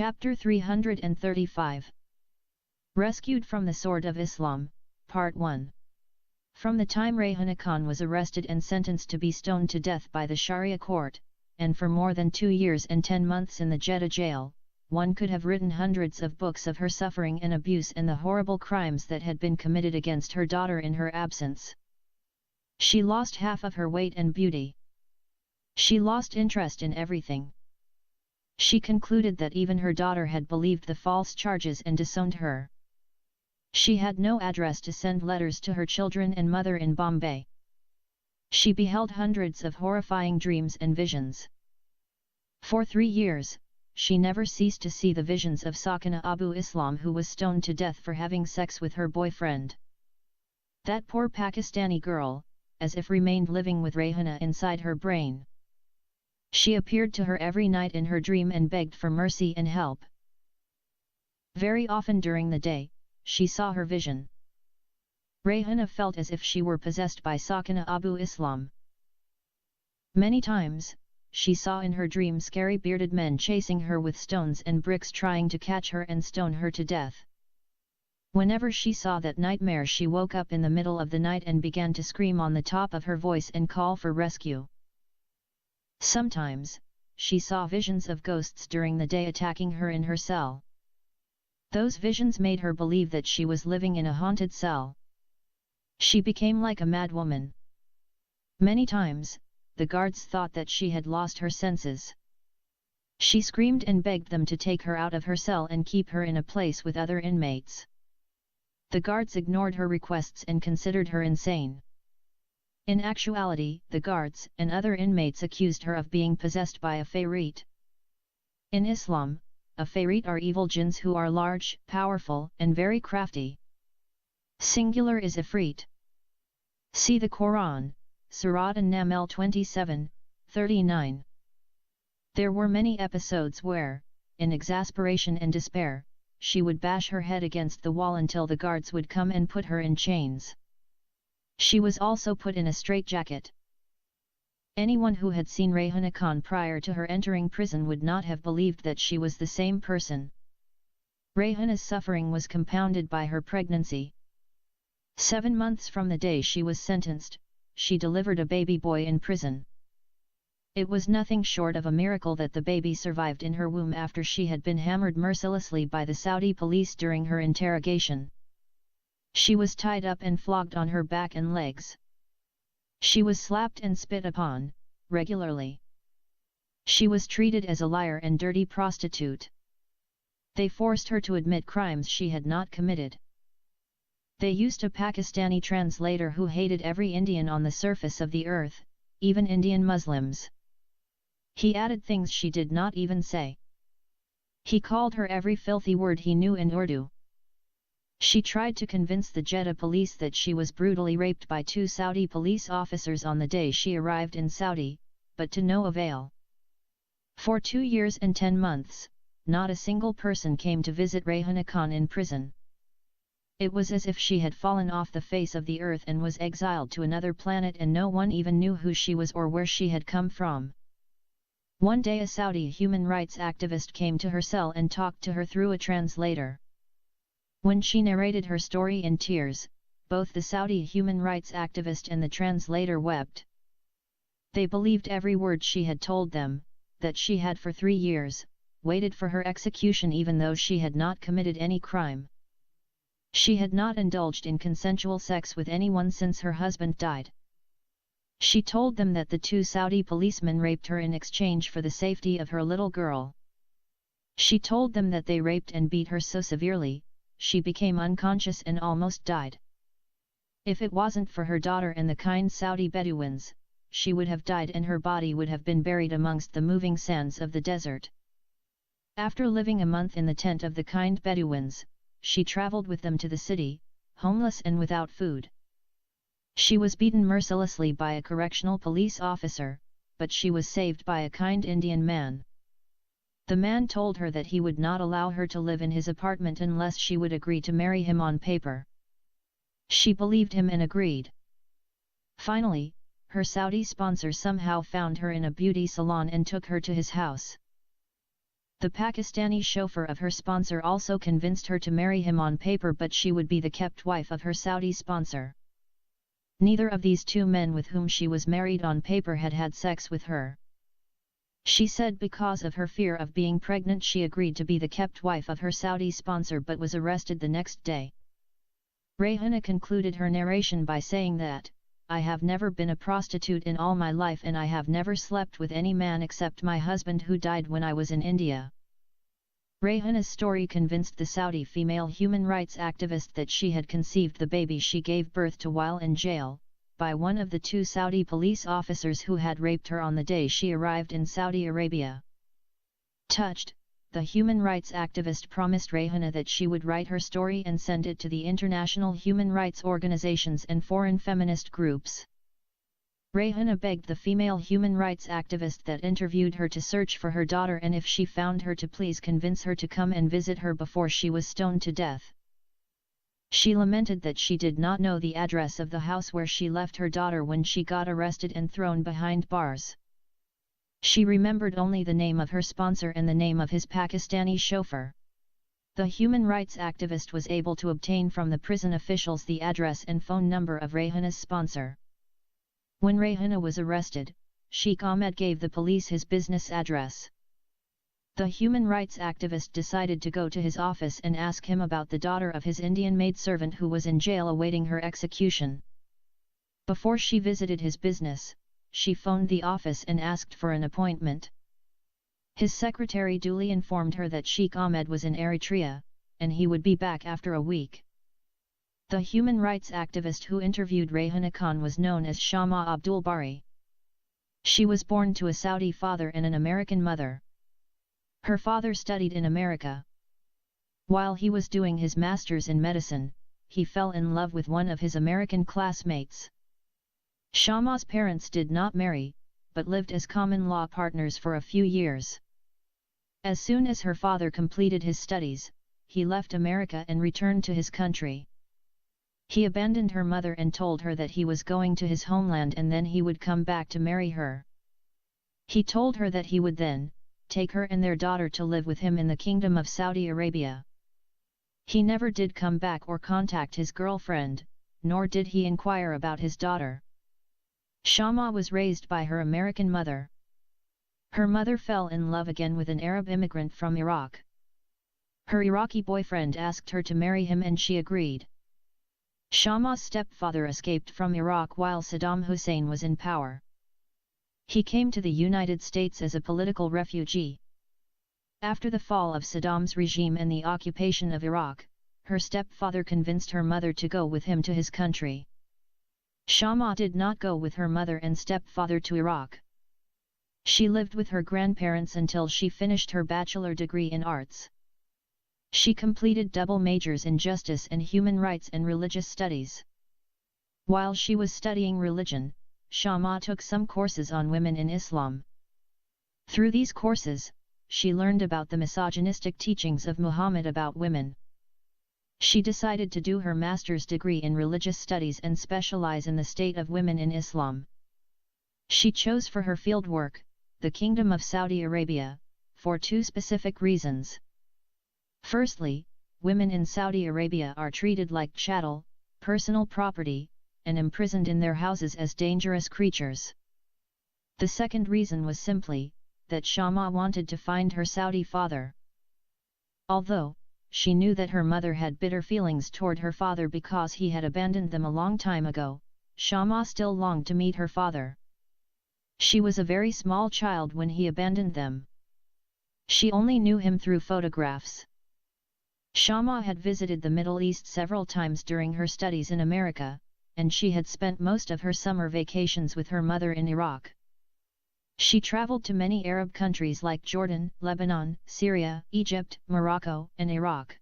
Chapter 335 Rescued from the Sword of Islam, Part 1. From the time Rayhana Khan was arrested and sentenced to be stoned to death by the Sharia court, and for more than 2 years and 10 months in the Jeddah jail, one could have written hundreds of books of her suffering and abuse and the horrible crimes that had been committed against her daughter in her absence. She lost half of her weight and beauty. She lost interest in everything. She concluded that even her daughter had believed the false charges and disowned her. She had no address to send letters to her children and mother in Bombay. She beheld hundreds of horrifying dreams and visions. For 3 years, she never ceased to see the visions of Sakina Abu Islam, who was stoned to death for having sex with her boyfriend. That poor Pakistani girl, as if remained living with Rayhana inside her brain. She appeared to her every night in her dream and begged for mercy and help. Very often during the day, she saw her vision. Rayhana felt as if she were possessed by Sakina Abu Islam. Many times, she saw in her dream scary bearded men chasing her with stones and bricks, trying to catch her and stone her to death. Whenever she saw that nightmare, she woke up in the middle of the night and began to scream on the top of her voice and call for rescue. Sometimes, she saw visions of ghosts during the day attacking her in her cell. Those visions made her believe that she was living in a haunted cell. She became like a mad woman. Many times, the guards thought that she had lost her senses. She screamed and begged them to take her out of her cell and keep her in a place with other inmates. The guards ignored her requests and considered her insane. In actuality, the guards and other inmates accused her of being possessed by a Farit. In Islam, a Farit are evil jinns who are large, powerful, and very crafty. Singular is Ifrit. See the Quran, Surat An-Naml 27:39. There were many episodes where, in exasperation and despair, she would bash her head against the wall until the guards would come and put her in chains. She was also put in a straitjacket. Anyone who had seen Rayhana Khan prior to her entering prison would not have believed that she was the same person. Rayhana's suffering was compounded by her pregnancy. 7 months from the day she was sentenced, she delivered a baby boy in prison. It was nothing short of a miracle that the baby survived in her womb after she had been hammered mercilessly by the Saudi police during her interrogation. She was tied up and flogged on her back and legs. She was slapped and spit upon, regularly. She was treated as a liar and dirty prostitute. They forced her to admit crimes she had not committed. They used a Pakistani translator who hated every Indian on the surface of the earth, even Indian Muslims. He added things she did not even say. He called her every filthy word he knew in Urdu. She tried to convince the Jeddah police that she was brutally raped by 2 Saudi police officers on the day she arrived in Saudi, but to no avail. For 2 years and 10 months, not a single person came to visit Rayhana Khan in prison. It was as if she had fallen off the face of the earth and was exiled to another planet, and no one even knew who she was or where she had come from. One day a Saudi human rights activist came to her cell and talked to her through a translator. When she narrated her story in tears, both the Saudi human rights activist and the translator wept. They believed every word she had told them, that she had for 3 years, waited for her execution even though she had not committed any crime. She had not indulged in consensual sex with anyone since her husband died. She told them that the 2 Saudi policemen raped her in exchange for the safety of her little girl. She told them that they raped and beat her so severely, she became unconscious and almost died. If it wasn't for her daughter and the kind Saudi Bedouins, she would have died and her body would have been buried amongst the moving sands of the desert. After living a month in the tent of the kind Bedouins, she traveled with them to the city, homeless and without food. She was beaten mercilessly by a correctional police officer, but she was saved by a kind Indian man. The man told her that he would not allow her to live in his apartment unless she would agree to marry him on paper. She believed him and agreed. Finally, her Saudi sponsor somehow found her in a beauty salon and took her to his house. The Pakistani chauffeur of her sponsor also convinced her to marry him on paper, but she would be the kept wife of her Saudi sponsor. Neither of these two men with whom she was married on paper had had sex with her. She said because of her fear of being pregnant she agreed to be the kept wife of her Saudi sponsor but was arrested the next day. Rayhana concluded her narration by saying that, "I have never been a prostitute in all my life and I have never slept with any man except my husband who died when I was in India." Rayhana's story convinced the Saudi female human rights activist that she had conceived the baby she gave birth to while in jail, by one of the two Saudi police officers who had raped her on the day she arrived in Saudi Arabia. Touched, the human rights activist promised Rayhana that she would write her story and send it to the international human rights organizations and foreign feminist groups. Rayhana begged the female human rights activist that interviewed her to search for her daughter and if she found her to please convince her to come and visit her before she was stoned to death. She lamented that she did not know the address of the house where she left her daughter when she got arrested and thrown behind bars. She remembered only the name of her sponsor and the name of his Pakistani chauffeur. The human rights activist was able to obtain from the prison officials the address and phone number of Rayhana's sponsor. When Rayhana was arrested, Sheikh Ahmed gave the police his business address. The human rights activist decided to go to his office and ask him about the daughter of his Indian maidservant who was in jail awaiting her execution. Before she visited his business, she phoned the office and asked for an appointment. His secretary duly informed her that Sheikh Ahmed was in Eritrea, and he would be back after a week. The human rights activist who interviewed Rayhana Khan was known as Shama Abdul Bari. She was born to a Saudi father and an American mother. Her father studied in America. While he was doing his master's in medicine, he fell in love with one of his American classmates. Shama's parents did not marry, but lived as common-law partners for a few years. As soon as her father completed his studies, he left America and returned to his country. He abandoned her mother and told her that he was going to his homeland and then he would come back to marry her. He told her that he would then take her and their daughter to live with him in the Kingdom of Saudi Arabia. He never did come back or contact his girlfriend, nor did he inquire about his daughter. Shama was raised by her American mother. Her mother fell in love again with an Arab immigrant from Iraq. Her Iraqi boyfriend asked her to marry him and she agreed. Shama's stepfather escaped from Iraq while Saddam Hussein was in power. He came to the United States as a political refugee. After the fall of Saddam's regime and the occupation of Iraq, her stepfather convinced her mother to go with him to his country. Shama did not go with her mother and stepfather to Iraq. She lived with her grandparents until she finished her bachelor degree in arts. She completed double majors in justice and human rights and religious studies. While she was studying religion, Shama took some courses on women in Islam. Through these courses, she learned about the misogynistic teachings of Muhammad about women. She decided to do her master's degree in religious studies and specialize in the state of women in Islam. She chose for her fieldwork, the Kingdom of Saudi Arabia, for two specific reasons. Firstly, women in Saudi Arabia are treated like chattel, personal property, and imprisoned in their houses as dangerous creatures. The second reason was simply, that Shama wanted to find her Saudi father. Although, she knew that her mother had bitter feelings toward her father because he had abandoned them a long time ago, Shama still longed to meet her father. She was a very small child when he abandoned them. She only knew him through photographs. Shama had visited the Middle East several times during her studies in America, and she had spent most of her summer vacations with her mother in Iraq. She traveled to many Arab countries like Jordan, Lebanon, Syria, Egypt, Morocco, and Iraq.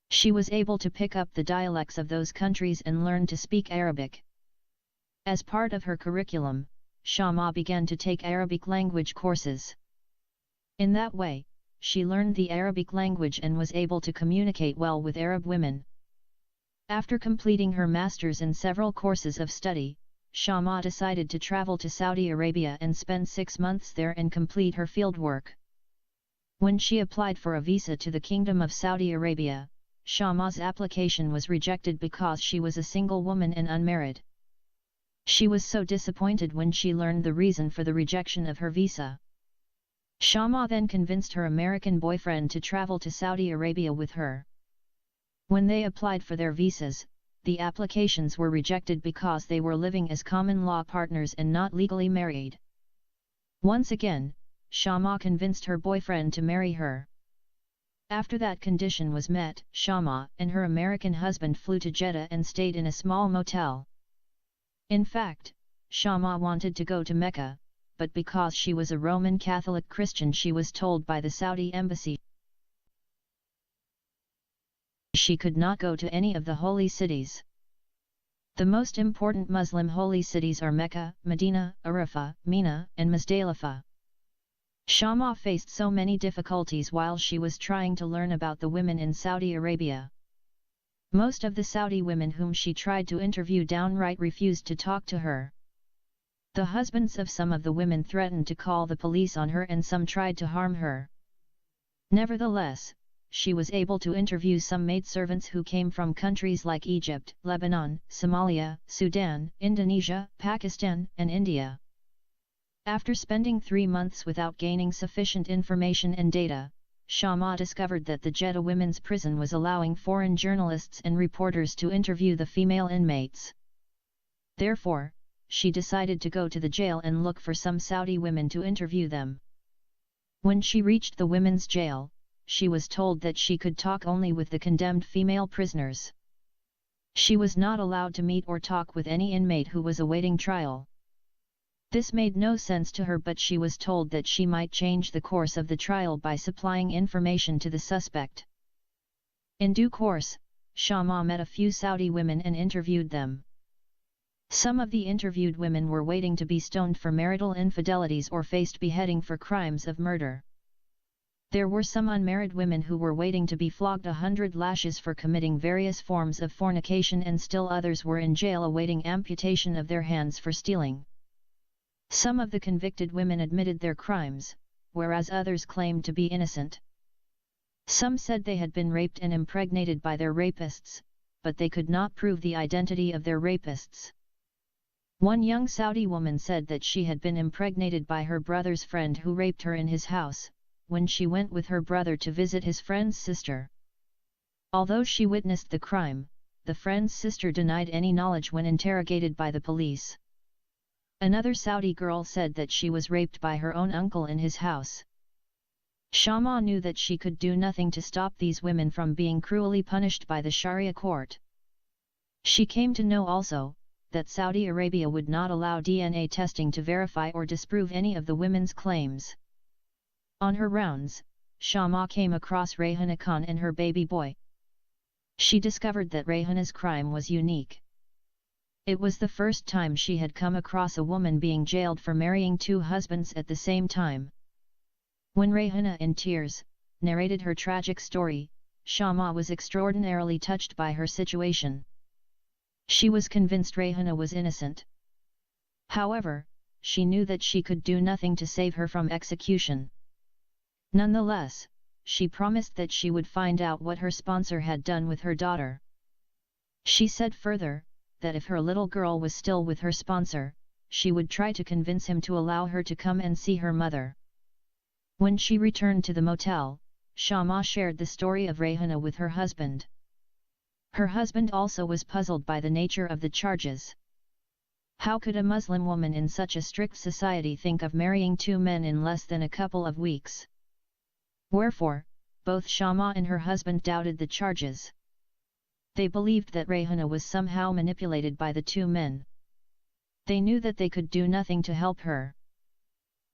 She was able to pick up the dialects of those countries and learn to speak Arabic. As part of her curriculum, Shama began to take Arabic language courses. In that way, she learned the Arabic language and was able to communicate well with Arab women. After completing her master's and several courses of study, Shama decided to travel to Saudi Arabia and spend 6 months there and complete her fieldwork. When she applied for a visa to the Kingdom of Saudi Arabia, Shama's application was rejected because she was a single woman and unmarried. She was so disappointed when she learned the reason for the rejection of her visa. Shama then convinced her American boyfriend to travel to Saudi Arabia with her. When they applied for their visas, the applications were rejected because they were living as common-law partners and not legally married. Once again, Shama convinced her boyfriend to marry her. After that condition was met, Shama and her American husband flew to Jeddah and stayed in a small motel. In fact, Shama wanted to go to Mecca, but because she was a Roman Catholic Christian, she was told by the Saudi embassy she could not go to any of the holy cities. The most important Muslim holy cities are Mecca, Medina, Arafah, Mina, and Muzdalifah. Shama faced so many difficulties while she was trying to learn about the women in Saudi Arabia. Most of the Saudi women whom she tried to interview downright refused to talk to her. The husbands of some of the women threatened to call the police on her and some tried to harm her. Nevertheless, she was able to interview some maidservants who came from countries like Egypt, Lebanon, Somalia, Sudan, Indonesia, Pakistan, and India. After spending 3 months without gaining sufficient information and data, Shama discovered that the Jeddah women's prison was allowing foreign journalists and reporters to interview the female inmates. Therefore, she decided to go to the jail and look for some Saudi women to interview them. When she reached the women's jail, she was told that she could talk only with the condemned female prisoners. She was not allowed to meet or talk with any inmate who was awaiting trial. This made no sense to her, but she was told that she might change the course of the trial by supplying information to the suspect. In due course, Shama met a few Saudi women and interviewed them. Some of the interviewed women were waiting to be stoned for marital infidelities or faced beheading for crimes of murder. There were some unmarried women who were waiting to be flogged 100 lashes for committing various forms of fornication, and still others were in jail awaiting amputation of their hands for stealing. Some of the convicted women admitted their crimes, whereas others claimed to be innocent. Some said they had been raped and impregnated by their rapists, but they could not prove the identity of their rapists. One young Saudi woman said that she had been impregnated by her brother's friend who raped her in his house, when she went with her brother to visit his friend's sister. Although she witnessed the crime, the friend's sister denied any knowledge when interrogated by the police. Another Saudi girl said that she was raped by her own uncle in his house. Shama knew that she could do nothing to stop these women from being cruelly punished by the Sharia court. She came to know also, that Saudi Arabia would not allow DNA testing to verify or disprove any of the women's claims. On her rounds, Shama came across Rayhana Khan and her baby boy. She discovered that Rayhana's crime was unique. It was the first time she had come across a woman being jailed for marrying 2 husbands at the same time. When Rayhana, in tears, narrated her tragic story, Shama was extraordinarily touched by her situation. She was convinced Rayhana was innocent. However, she knew that she could do nothing to save her from execution. Nonetheless, she promised that she would find out what her sponsor had done with her daughter. She said further, that if her little girl was still with her sponsor, she would try to convince him to allow her to come and see her mother. When she returned to the motel, Shama shared the story of Rayhana with her husband. Her husband also was puzzled by the nature of the charges. How could a Muslim woman in such a strict society think of marrying 2 men in less than a couple of weeks? Wherefore, both Shama and her husband doubted the charges. They believed that Rayhana was somehow manipulated by the 2 men. They knew that they could do nothing to help her.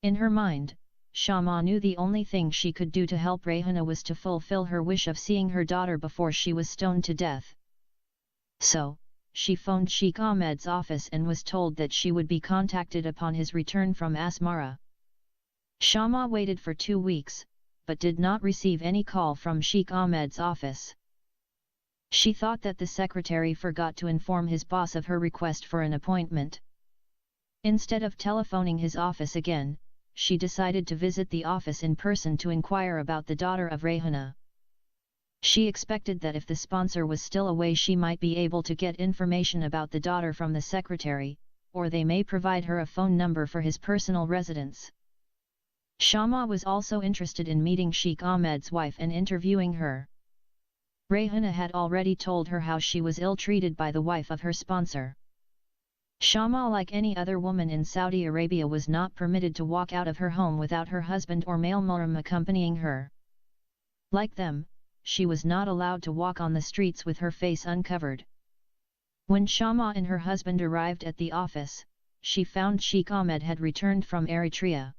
In her mind, Shama knew the only thing she could do to help Rayhana was to fulfill her wish of seeing her daughter before she was stoned to death. So, she phoned Sheikh Ahmed's office and was told that she would be contacted upon his return from Asmara. Shama waited for 2 weeks, but did not receive any call from Sheikh Ahmed's office. She thought that the secretary forgot to inform his boss of her request for an appointment. Instead of telephoning his office again, she decided to visit the office in person to inquire about the daughter of Rayhana. She expected that if the sponsor was still away she might be able to get information about the daughter from the secretary, or they may provide her a phone number for his personal residence. Shama was also interested in meeting Sheikh Ahmed's wife and interviewing her. Rayhana had already told her how she was ill-treated by the wife of her sponsor. Shama, like any other woman in Saudi Arabia, was not permitted to walk out of her home without her husband or male mahram accompanying her. Like them, she was not allowed to walk on the streets with her face uncovered. When Shama and her husband arrived at the office, she found Sheikh Ahmed had returned from Eritrea.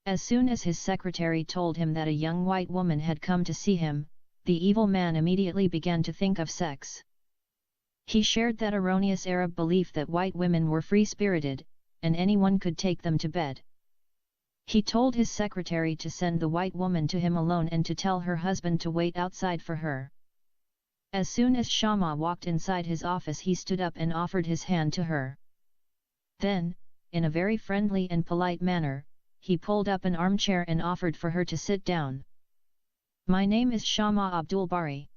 As soon as his secretary told him that a young white woman had come to see him, the evil man immediately began to think of sex. He shared that erroneous Arab belief that white women were free-spirited, and anyone could take them to bed. He told his secretary to send the white woman to him alone and to tell her husband to wait outside for her. As soon as Shama walked inside his office, he stood up and offered his hand to her. Then, in a very friendly and polite manner, he pulled up an armchair and offered for her to sit down. "My name is Shama Abdul Bari.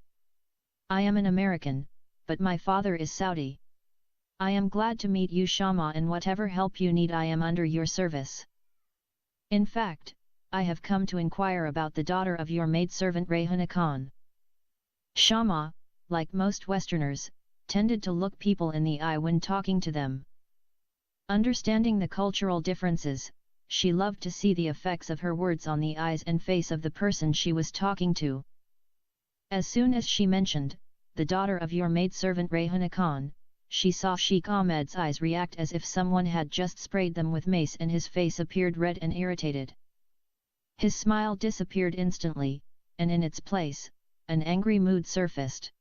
I am an American, but my father is Saudi. I am glad to meet you, Shama, and whatever help you need I am under your service. In fact, I have come to inquire about the daughter of your maidservant Rayhana Khan." Shama, like most Westerners, tended to look people in the eye when talking to them. Understanding the cultural differences, she loved to see the effects of her words on the eyes and face of the person she was talking to. As soon as she mentioned, "the daughter of your maidservant Rayhana Khan," she saw Sheikh Ahmed's eyes react as if someone had just sprayed them with mace, and his face appeared red and irritated. His smile disappeared instantly, and in its place, an angry mood surfaced.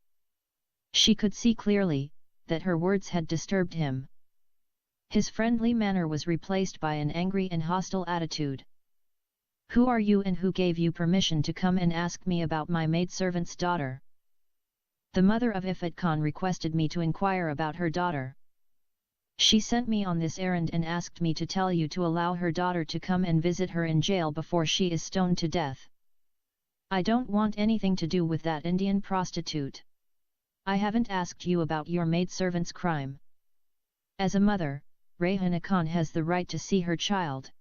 She could see clearly that her words had disturbed him. His friendly manner was replaced by an angry and hostile attitude. "Who are you and who gave you permission to come and ask me about my maidservant's daughter?" "The mother of Ifat Khan requested me to inquire about her daughter. She sent me on this errand and asked me to tell you to allow her daughter to come and visit her in jail before she is stoned to death. I don't want anything to do with that Indian prostitute. I haven't asked you about your maidservant's crime. As a mother, Rayhana Khan has the right to see her child.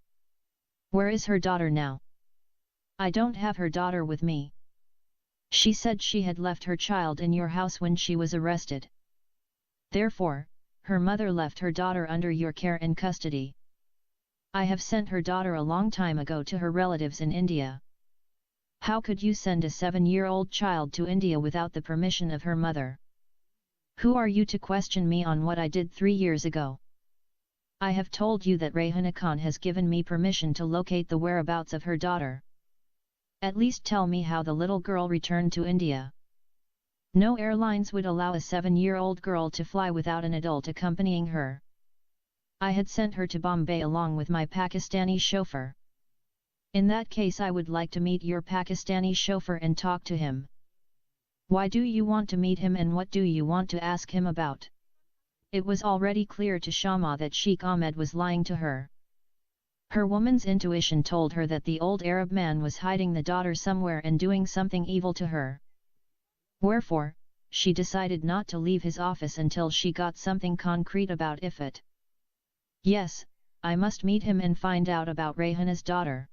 Where is her daughter now?" "I don't have her daughter with me. She said she had left her child in your house when she was arrested. Therefore, her mother left her daughter under your care and custody. I have sent her daughter a long time ago to her relatives in India. How could you send a 7-year-old child to India without the permission of her mother? Who are you to question me on what I did 3 years ago? I have told you that Rayhana Khan has given me permission to locate the whereabouts of her daughter. At least tell me how the little girl returned to India." No airlines would allow a 7-year-old girl to fly without an adult accompanying her. "I had sent her to Bombay along with my Pakistani chauffeur." "In that case I would like to meet your Pakistani chauffeur and talk to him." "Why do you want to meet him and what do you want to ask him about?" It was already clear to Shama that Sheikh Ahmed was lying to her. Her woman's intuition told her that the old Arab man was hiding the daughter somewhere and doing something evil to her. Wherefore, she decided not to leave his office until she got something concrete about Ifat. "Yes, I must meet him and find out about Rayhana's daughter.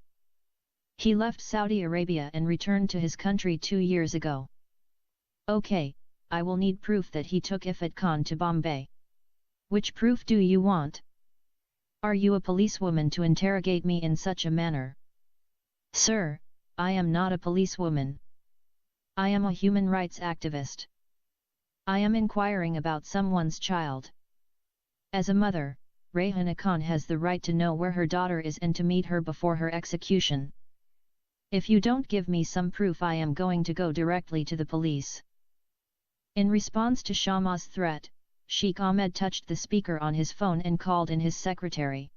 He left Saudi Arabia and returned to his country 2 years ago. Okay, I will need proof that he took Ifat Khan to Bombay." "Which proof do you want? Are you a policewoman to interrogate me in such a manner?" "Sir, I am not a policewoman. I am a human rights activist. I am inquiring about someone's child. As a mother, Rayhana Khan has the right to know where her daughter is and to meet her before her execution. If you don't give me some proof I am going to go directly to the police." In response to Shama's threat, Sheikh Ahmed touched the speaker on his phone and called in his secretary.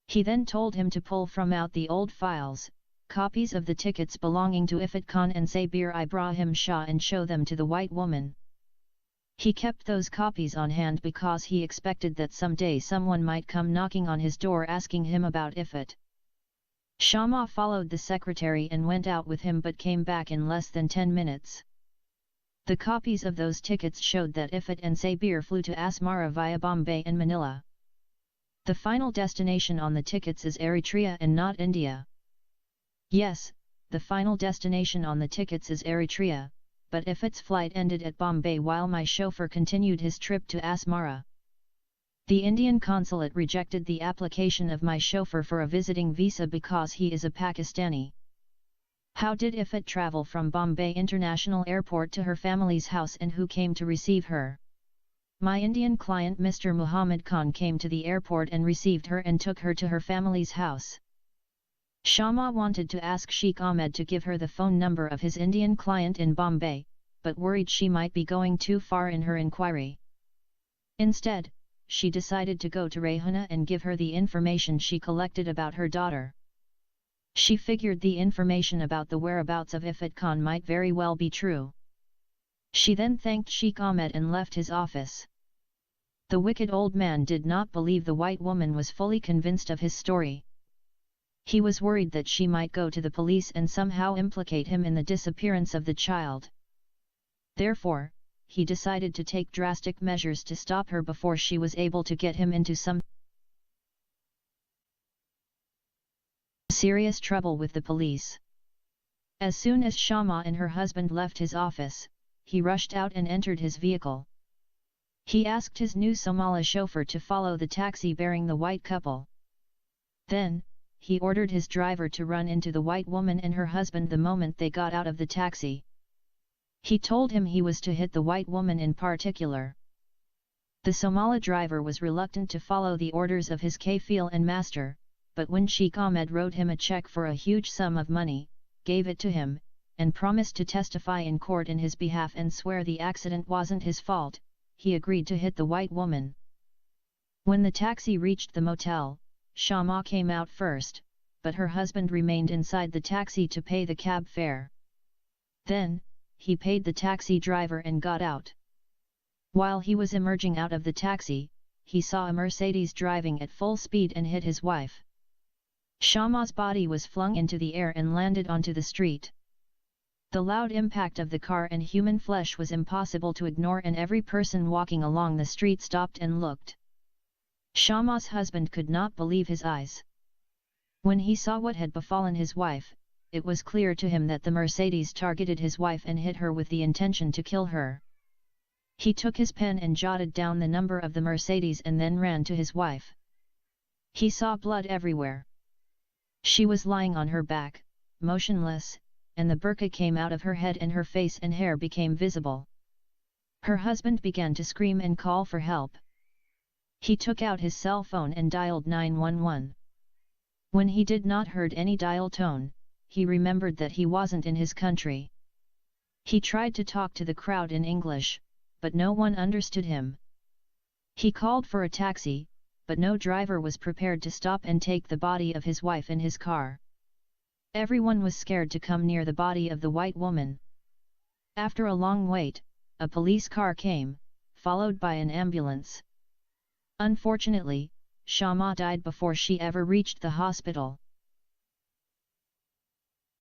He then told him to pull from out the old files, copies of the tickets belonging to Ifat Khan and Sabir Ibrahim Shah and show them to the white woman. He kept those copies on hand because he expected that someday someone might come knocking on his door asking him about Ifat. Shama followed the secretary and went out with him but came back in less than 10 minutes. The copies of those tickets showed that Ifat and Sabir flew to Asmara via Bombay and Manila. The final destination on the tickets is Eritrea and not India. Yes, the final destination on the tickets is Eritrea, but Ifat's flight ended at Bombay while my chauffeur continued his trip to Asmara. The Indian consulate rejected the application of my chauffeur for a visiting visa because he is a Pakistani. How did Ifat travel from Bombay International Airport to her family's house and who came to receive her? My Indian client Mr. Muhammad Khan came to the airport and received her and took her to her family's house. Shama wanted to ask Sheikh Ahmed to give her the phone number of his Indian client in Bombay, but worried she might be going too far in her inquiry. Instead, she decided to go to Rehana and give her the information she collected about her daughter. She figured the information about the whereabouts of Ifat Khan might very well be true. She then thanked Sheikh Ahmed and left his office. The wicked old man did not believe the white woman was fully convinced of his story. He was worried that she might go to the police and somehow implicate him in the disappearance of the child. Therefore, he decided to take drastic measures to stop her before she was able to get him into some serious trouble with the police. As soon as Shama and her husband left his office, he rushed out and entered his vehicle. He asked his new Somali chauffeur to follow the taxi bearing the white couple. Then, he ordered his driver to run into the white woman and her husband the moment they got out of the taxi. He told him he was to hit the white woman in particular. The Somali driver was reluctant to follow the orders of his kafil and master, but when Sheikh Ahmed wrote him a check for a huge sum of money, gave it to him, and promised to testify in court in his behalf and swear the accident wasn't his fault, he agreed to hit the white woman. When the taxi reached the motel, Shama came out first, but her husband remained inside the taxi to pay the cab fare. Then, he paid the taxi driver and got out. While he was emerging out of the taxi, he saw a Mercedes driving at full speed and hit his wife. Shama's body was flung into the air and landed onto the street. The loud impact of the car and human flesh was impossible to ignore, and every person walking along the street stopped and looked. Shama's husband could not believe his eyes. When he saw what had befallen his wife, it was clear to him that the Mercedes targeted his wife and hit her with the intention to kill her. He took his pen and jotted down the number of the Mercedes and then ran to his wife. He saw blood everywhere. She was lying on her back, motionless, and the burqa came out of her head and her face and hair became visible. Her husband began to scream and call for help. He took out his cell phone and dialed 911. When he did not heard any dial tone, he remembered that he wasn't in his country. He tried to talk to the crowd in English, but no one understood him. He called for a taxi, but no driver was prepared to stop and take the body of his wife in his car. Everyone was scared to come near the body of the white woman. After a long wait, a police car came, followed by an ambulance. Unfortunately, Shama died before she ever reached the hospital.